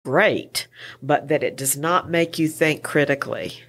great, but that it does not make you think critically.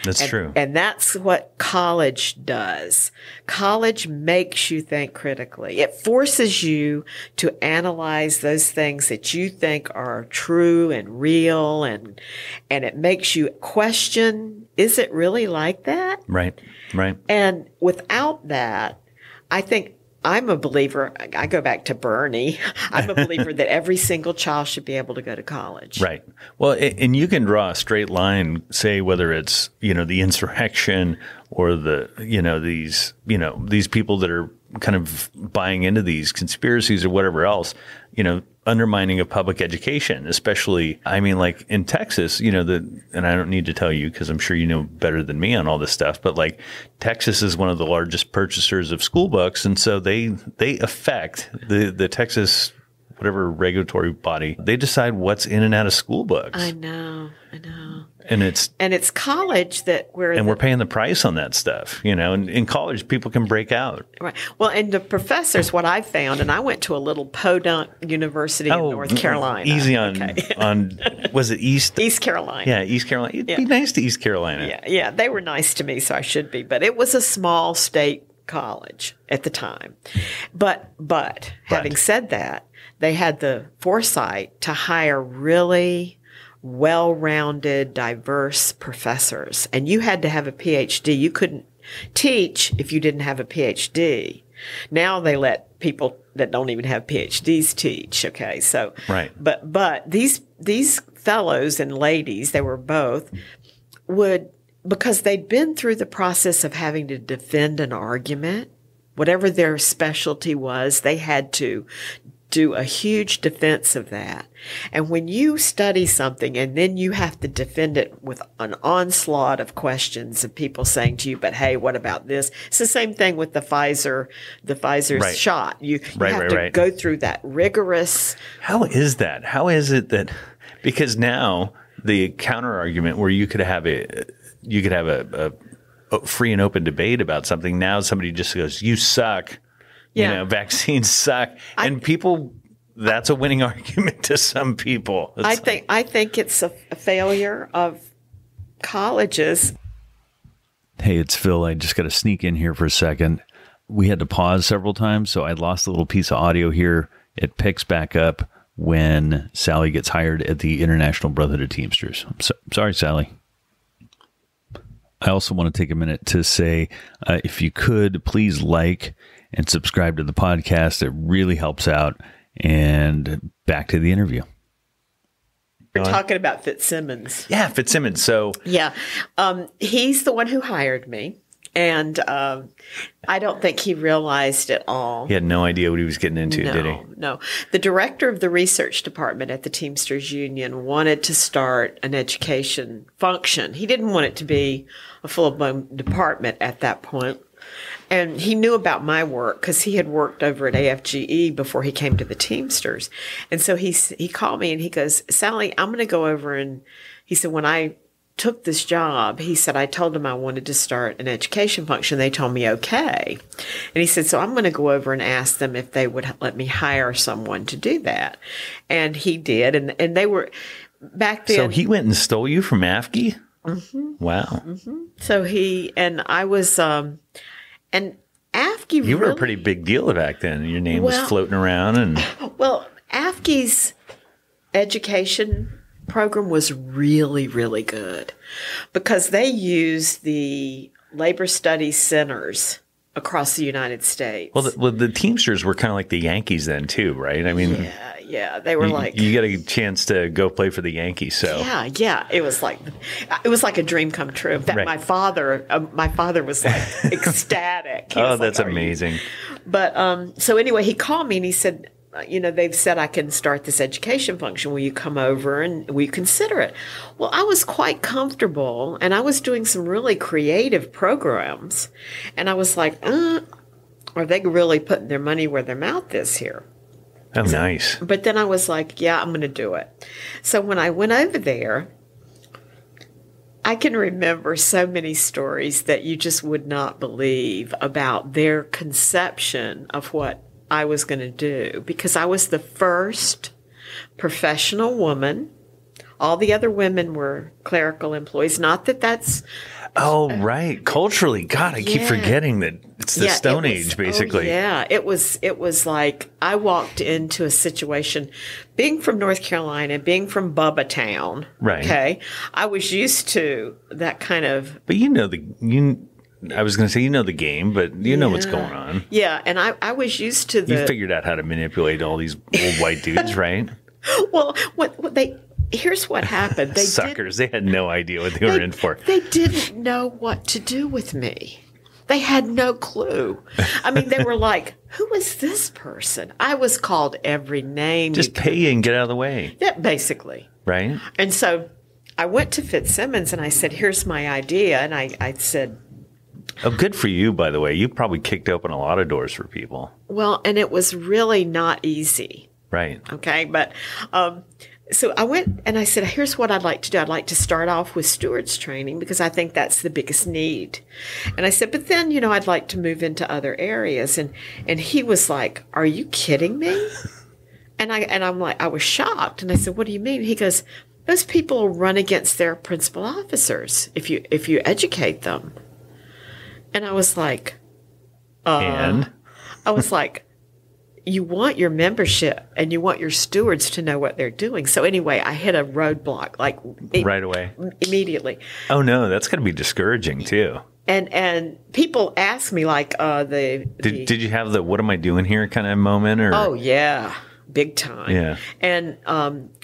That's true. And that's what college does. College makes you think critically. It forces you to analyze those things that you think are true and real, and it makes you question, is it really like that? Right. And without that, I think I'm a believer, I go back to Bernie, I'm a believer that every single child should be able to go to college. Right. Well, and you can draw a straight line, say whether it's, the insurrection or these people that are kind of buying into these conspiracies or whatever else, undermining of public education, especially, like in Texas, and I don't need to tell you because I'm sure you know better than me on all this stuff, but like Texas is one of the largest purchasers of school books. And so they affect the Texas, whatever regulatory body, they decide what's in and out of school books. I know. And it's college we're paying the price on that stuff, and in college people can break out. Right. Well, and the professors, what I found, and I went to a little podunk university in North Carolina. Easy on was it East Carolina? Yeah, East Carolina. It'd be nice to East Carolina. Yeah, they were nice to me, so I should be. But it was a small state college at the time. But having said that, they had the foresight to hire really well-rounded, diverse professors. And you had to have a PhD. You couldn't teach if you didn't have a PhD. Now they let people that don't even have PhDs teach. Okay. So, right. But these fellows and ladies, they were both, because they'd been through the process of having to defend an argument, whatever their specialty was, they had to do a huge defense of that. And when you study something and then you have to defend it with an onslaught of questions of people saying to you, but hey, what about this? It's the same thing with the Pfizer shot. You have to go through that rigorous. How is that? How is it that, because now the counter argument where you could have a free and open debate about something, now somebody just goes, you suck. Yeah. Vaccines suck. And people, that's a winning argument to some people. I think it's a failure of colleges. Hey, it's Phil. I just got to sneak in here for a second. We had to pause several times, so I lost a little piece of audio here. It picks back up when Sally gets hired at the International Brotherhood of Teamsters. Sorry, Sally. I also want to take a minute to say, if you could, please like and subscribe to the podcast. It really helps out. And back to the interview. We're talking about Fitzsimmons. Yeah, Fitzsimmons. So yeah, he's the one who hired me. And I don't think he realized it all. He had no idea what he was getting into, did he? No. The director of the research department at the Teamsters Union wanted to start an education function. He didn't want it to be a full-blown department at that point. And he knew about my work because he had worked over at AFGE before he came to the Teamsters. And so he called me and he goes, Sally, I'm going to go over, and he said, when I took this job, he said, I told them I wanted to start an education function. They told me okay. And he said, so I'm going to go over and ask them if they would let me hire someone to do that. And he did. And they were back then. So he went and stole you from AFGE? Mm-hmm. Wow. Mm-hmm. So I was, and AFGE You were a pretty big deal back then. Your name was floating around. Well, AFGE's education program was really, really good because they used the labor studies centers across the United States. Well, the Teamsters were kind of like the Yankees then too, right? I mean, yeah, they were you got a chance to go play for the Yankees. So yeah, it was like a dream come true. In fact, my father was like ecstatic. That's amazing. But so anyway, he called me and he said, they've said I can start this education function. Will you come over and will you consider it? Well, I was quite comfortable and I was doing some really creative programs. And I was like, are they really putting their money where their mouth is here? Oh, nice. But then I was like, yeah, I'm going to do it. So when I went over there, I can remember so many stories that you just would not believe about their conception of what I was going to do, because I was the first professional woman All the other women were clerical employees. Not that that's... Oh, right. Culturally, God, I keep forgetting that it's the Stone Age, basically. Oh, yeah, it was like I walked into a situation, being from North Carolina, being from Bubba Town. Right. Okay, I was used to that kind of. But I was going to say the game, but you know what's going on. Yeah, and I was used to the. You figured out how to manipulate all these old white dudes, right? Well, what they. Here's what happened. They Suckers. They had no idea what they were in for. They didn't know what to do with me. They had no clue. I mean, they were like, who is this person? I was called every name. Just pay and get out of the way. Yeah, basically. Right. And so I went to Fitzsimmons and I said, here's my idea. And I said... Oh, good for you, by the way. You probably kicked open a lot of doors for people. Well, and it was really not easy. Right. Okay. But... So I went and I said, here's what I'd like to do. I'd like to start off with stewards training because I think that's the biggest need. And I said, but then, I'd like to move into other areas. And he was like, are you kidding me? And I'm like, I was shocked. And I said, what do you mean? He goes, those people will run against their principal officers if you educate them. And I was like, and I was like, you want your membership and you want your stewards to know what they're doing. So anyway, I hit a roadblock right away, immediately. Oh no, that's going to be discouraging too. And people ask me did you have the what am I doing here kind of moment or? Oh yeah, big time. Yeah. And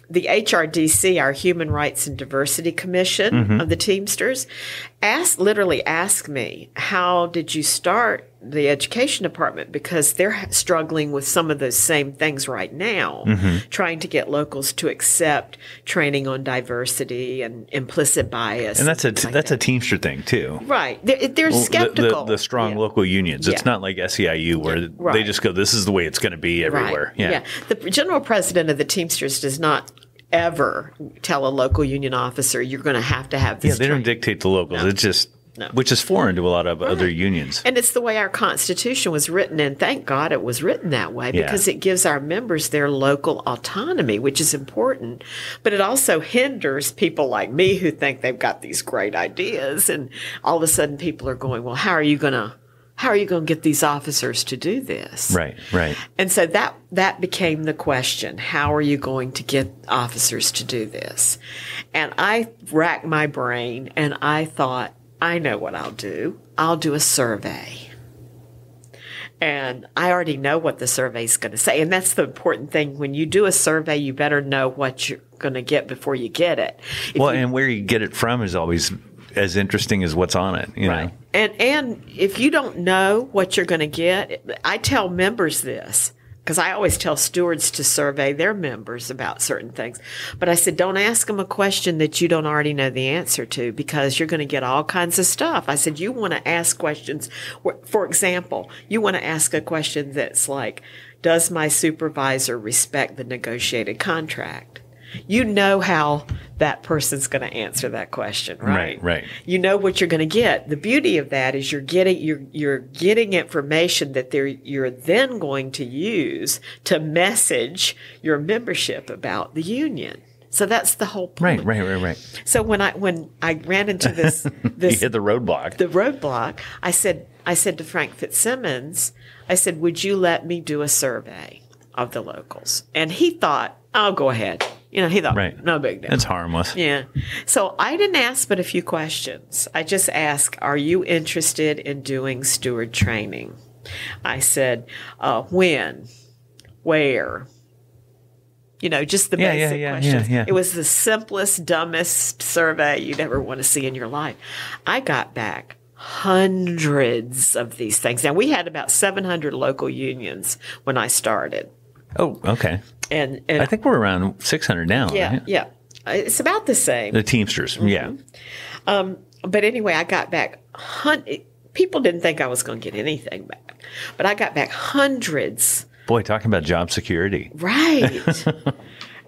the HRDC, our Human Rights and Diversity Commission of the Teamsters, literally asked me, how did you start the education department? Because they're struggling with some of those same things right now, trying to get locals to accept training on diversity and implicit bias. And that's a Teamster thing too. Right. They're skeptical. The strong local unions. It's not like SEIU where they just go, this is the way it's going to be everywhere. Right. Yeah. The general president of the Teamsters does not ever tell a local union officer you're going to have this. Yeah, they don't dictate the locals. No. It's just, which is foreign to a lot of other unions. And it's the way our Constitution was written, and thank God it was written that way because it gives our members their local autonomy, which is important. But it also hinders people like me who think they've got these great ideas, and all of a sudden people are going, well, how are you going to get these officers to do this? Right, right. And so that became the question. How are you going to get officers to do this? And I racked my brain and I thought, I know what I'll do. I'll do a survey. And I already know what the survey is going to say. And that's the important thing. When you do a survey, you better know what you're going to get before you get it. And where you get it from is always as interesting as what's on it, you know. And if you don't know what you're going to get, I tell members this because I always tell stewards to survey their members about certain things. But I said, don't ask them a question that you don't already know the answer to because you're going to get all kinds of stuff. I said, you want to ask questions. For example, you want to ask a question that's like, does my supervisor respect the negotiated contract? You know how that person's going to answer that question, right? Right. You know what you're going to get. The beauty of that is you're getting information that you're then going to use to message your membership about the union. So that's the whole point. Right. So when I ran into this you hit the roadblock. I said to Frank Fitzsimmons, I said, would you let me do a survey of the locals? And he thought, oh, go ahead. He thought, no big deal. It's harmless. Yeah. So I didn't ask but a few questions. I just asked, are you interested in doing steward training? I said, when, where? Just the basic questions. Yeah. It was the simplest, dumbest survey you'd ever want to see in your life. I got back hundreds of these things. Now, we had about 700 local unions when I started. Oh, okay. And I think we're around 600 now. Yeah, right? yeah. It's about the same. The Teamsters, yeah. But anyway, I got back people didn't think I was going to get anything back, but I got back hundreds. Boy, talking about job security. Right.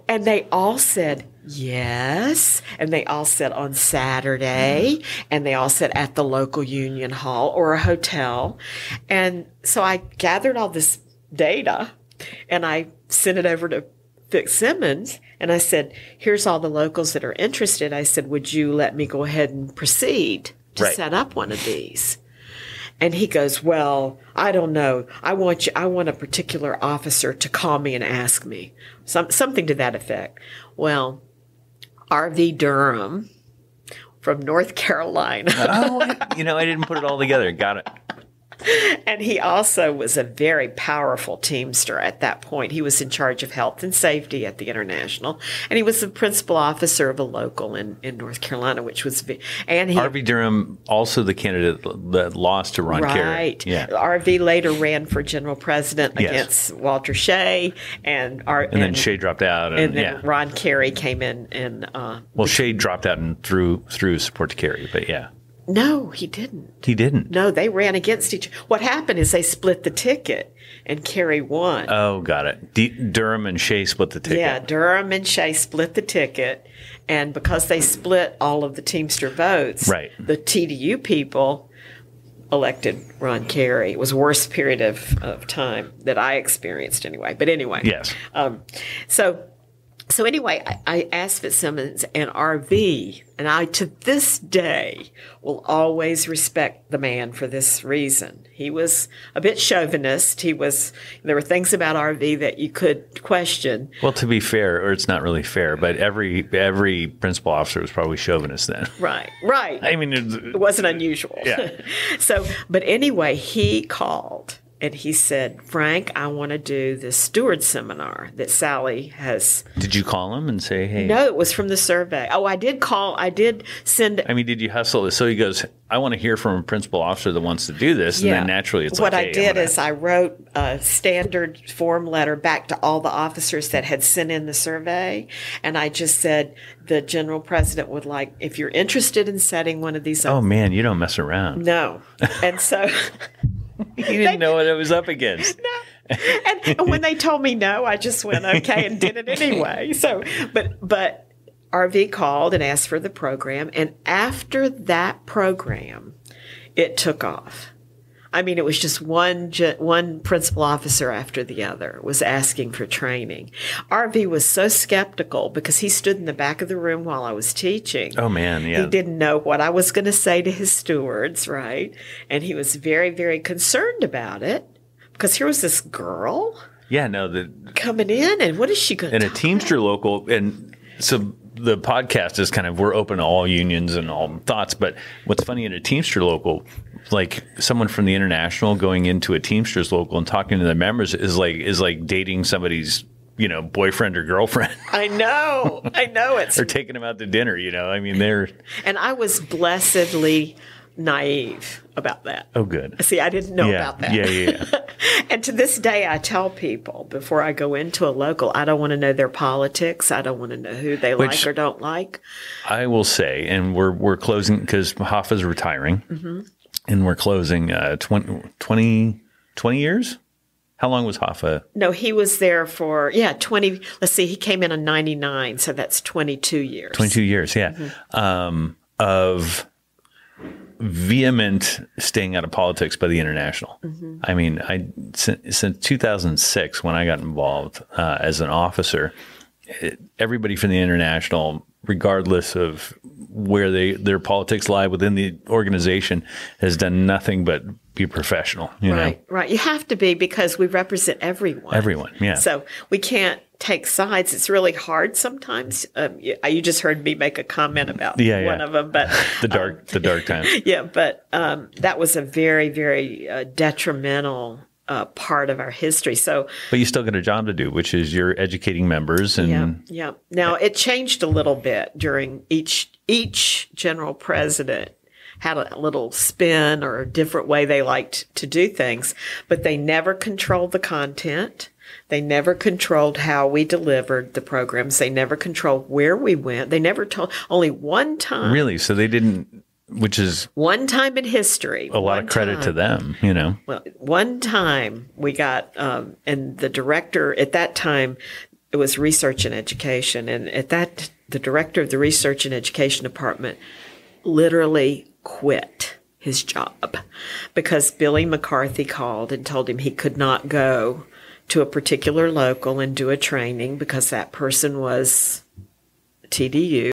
And they all said yes, and they all said on Saturday, and they all said at the local union hall or a hotel. And so I gathered all this data, and I sent it over to Fitzsimmons, and I said, here's all the locals that are interested. I said, would you let me go ahead and proceed to set up one of these? And he goes, well, I don't know. I want a particular officer to call me and ask me. Something to that effect. Well, R.V. Durham from North Carolina. I didn't put it all together. Got it. And he also was a very powerful Teamster at that point. He was in charge of health and safety at the International, and he was the principal officer of a local in North Carolina, which was R.V. Durham, also the candidate that lost to Ron Carey. Right. Yeah. R.V. later ran for general president against Walter Shea, and then Shea dropped out, and then Ron Carey came in and Shea dropped out and threw support to Carey, but yeah. No, he didn't. He didn't? No, they ran against each other. What happened is they split the ticket, and Carey won. Oh, got it. Durham and Shea split the ticket. Yeah, Durham and Shea split the ticket, and because they split all of the Teamster votes, the TDU people elected Ron Carey. It was the worst period of time that I experienced anyway. But anyway. Yes. So anyway, I asked Fitzsimmons and R.V., and I, to this day, will always respect the man for this reason. He was a bit chauvinist. There were things about R.V. that you could question. Well, to be fair, or it's not really fair, but every principal officer was probably chauvinist then. Right. I mean, it wasn't unusual. Yeah. But anyway, he called. And he said, Frank, I want to do this steward seminar that Sally has. Did you call him and say, hey? No, it was from the survey. Oh, I did call. I did send. I mean, did you hustle? So he goes, I want to hear from a principal officer that wants to do this. And then naturally it's what I did is I wrote a standard form letter back to all the officers that had sent in the survey. And I just said, the general president would like, if you're interested in setting one of these up. Oh, man, you don't mess around. No. And so. He didn't know what it was up against. No. And when they told me no, I just went okay and did it anyway. So, but RV called and asked for the program. And after that program, it took off. I mean, it was just one principal officer after the other was asking for training. RV was so skeptical because he stood in the back of the room while I was teaching. Oh, man, yeah. He didn't know what I was going to say to his stewards, right? And he was very, very concerned about it because here was this girl coming in, and what is she going to do? And a Teamster local, and so the podcast is kind of, we're open to all unions and all thoughts, but what's funny in a Teamster local, like someone from the International going into a Teamsters local and talking to the members is like dating somebody's, boyfriend or girlfriend. I know. Or taking them out to dinner, I mean, And I was blessedly naive about that. Oh, good. See, I didn't know about that. Yeah. And to this day, I tell people before I go into a local, I don't want to know their politics. I don't want to know who they like or don't like. I will say, and we're closing because Hoffa's retiring, and we're closing 20 years. How long was Hoffa? No, he was there for 20. Let's see, he came in 99, so that's 22 years. 22 years, yeah. Of vehement staying out of politics by the International. I mean, since 2006, when I got involved as an officer, everybody from the International, regardless of where their politics lie within the organization, has done nothing but be professional. You know? Right. You have to be, because we represent everyone. Everyone, yeah. So we can't take sides. It's really hard sometimes. You just heard me make a comment about one of them, but the dark time. Yeah, but that was a very, very detrimental part of our history. But you still got a job to do, which is you're educating members. And yeah. Now it changed a little bit during each general president had a little spin or a different way they liked to do things, but they never controlled the content. They never controlled how we delivered the programs. They never controlled where we went. They never told, only one time. Really? So they didn't, which is one time in history. A lot of credit to them, Well, one time we got, and the director at that time, it was research and education. And the director of the research and education department literally quit his job because Billy McCarthy called and told him he could not go to a particular local and do a training because that person was TDU.